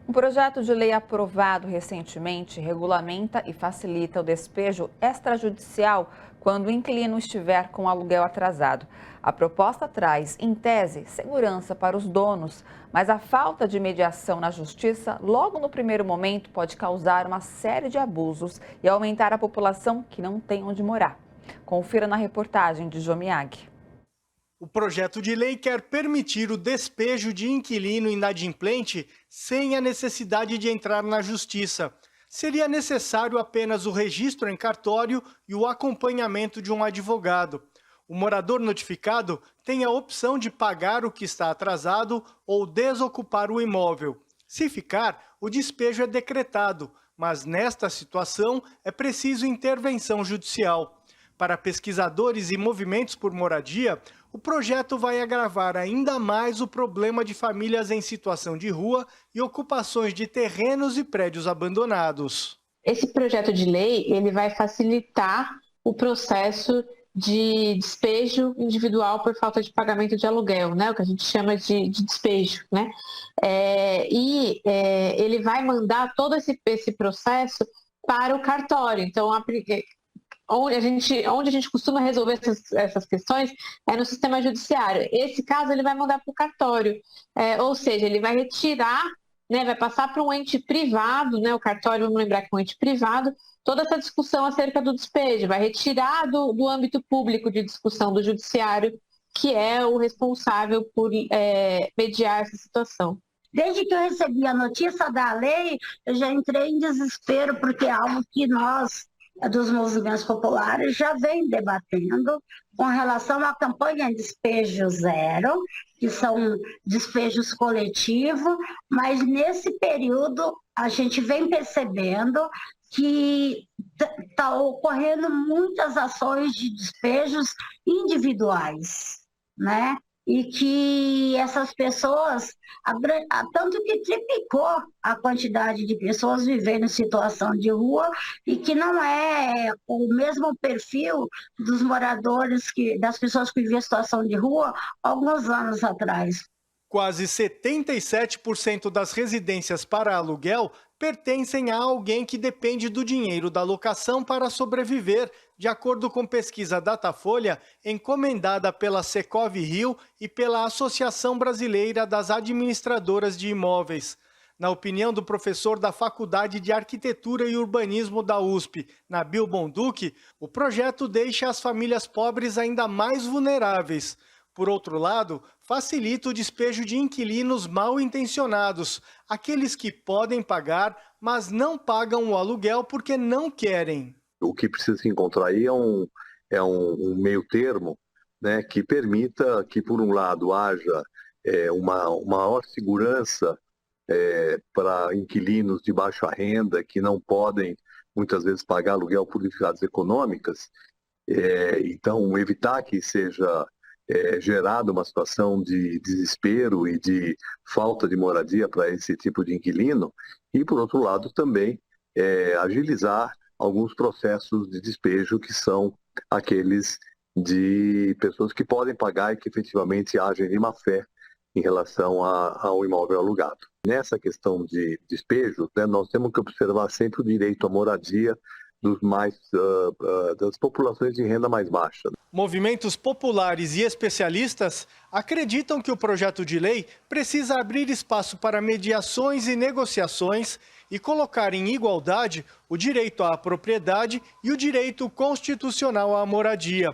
Um projeto de lei aprovado recentemente regulamenta e facilita o despejo extrajudicial quando o inquilino estiver com aluguel atrasado. A proposta traz, em tese, segurança para os donos, mas a falta de mediação na justiça, logo no primeiro momento, pode causar uma série de abusos e aumentar a população que não tem onde morar. Confira na reportagem de Jomiag. O projeto de lei quer permitir o despejo de inquilino inadimplente sem a necessidade de entrar na justiça. Seria necessário apenas o registro em cartório e o acompanhamento de um advogado. O morador notificado tem a opção de pagar o que está atrasado ou desocupar o imóvel. Se ficar, o despejo é decretado, mas nesta situação é preciso intervenção judicial. Para pesquisadores e movimentos por moradia, o projeto vai agravar ainda mais o problema de famílias em situação de rua e ocupações de terrenos e prédios abandonados. Esse projeto de lei ele vai facilitar o processo de despejo individual por falta de pagamento de aluguel, né? O que a gente chama de despejo, né? Ele vai mandar todo esse processo para o cartório. Então, onde a gente costuma resolver essas questões é no sistema judiciário. Esse caso ele vai mandar para o cartório, ou seja, ele vai retirar, né, vai passar para um ente privado, né, o cartório, vamos lembrar que é um ente privado, toda essa discussão acerca do despejo, vai retirar do âmbito público de discussão do judiciário, que é o responsável por mediar essa situação. Desde que eu recebi a notícia da lei, eu já entrei em desespero, porque é algo que nós, dos movimentos populares, já vem debatendo com relação à campanha Despejo Zero, que são despejos coletivos, mas nesse período a gente vem percebendo que está ocorrendo muitas ações de despejos individuais, né? E que essas pessoas, tanto que triplicou a quantidade de pessoas vivendo em situação de rua e que não é o mesmo perfil dos moradores, das pessoas que viviam em situação de rua alguns anos atrás. Quase 77% das residências para aluguel pertencem a alguém que depende do dinheiro da locação para sobreviver, de acordo com pesquisa Datafolha, encomendada pela Secov Rio e pela Associação Brasileira das Administradoras de Imóveis. Na opinião do professor da Faculdade de Arquitetura e Urbanismo da USP, Nabil Bonduque, o projeto deixa as famílias pobres ainda mais vulneráveis. Por outro lado, facilita o despejo de inquilinos mal intencionados, aqueles que podem pagar, mas não pagam o aluguel porque não querem. O que precisa se encontrar aí é um meio termo, né, que permita que, por um lado, haja uma maior segurança para inquilinos de baixa renda que não podem, muitas vezes, pagar aluguel por dificuldades econômicas. Então, evitar que seja gerada uma situação de desespero e de falta de moradia para esse tipo de inquilino. E, por outro lado, também agilizar alguns processos de despejo que são aqueles de pessoas que podem pagar e que efetivamente agem de má fé em relação ao imóvel alugado. Nessa questão de despejo, né, nós temos que observar sempre o direito à moradia das populações de renda mais baixa. Movimentos populares e especialistas acreditam que o projeto de lei precisa abrir espaço para mediações e negociações e colocar em igualdade o direito à propriedade e o direito constitucional à moradia.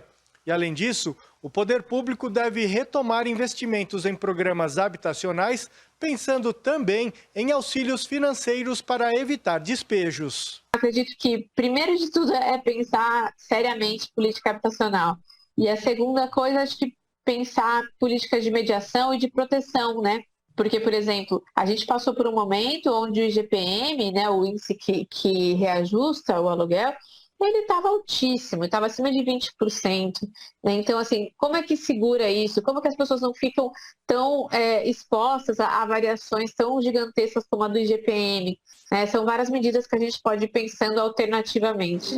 E, além disso, o poder público deve retomar investimentos em programas habitacionais, pensando também em auxílios financeiros para evitar despejos. Acredito que, primeiro de tudo, é pensar seriamente política habitacional. E a segunda coisa, acho que pensar políticas de mediação e de proteção, né? Porque, por exemplo, a gente passou por um momento onde o IGPM, né, o índice que reajusta o aluguel, ele estava altíssimo, estava acima de 20%. Né? Então, assim, como é que segura isso? Como é que as pessoas não ficam tão expostas a variações tão gigantescas como a do IGPM? São várias medidas que a gente pode ir pensando alternativamente.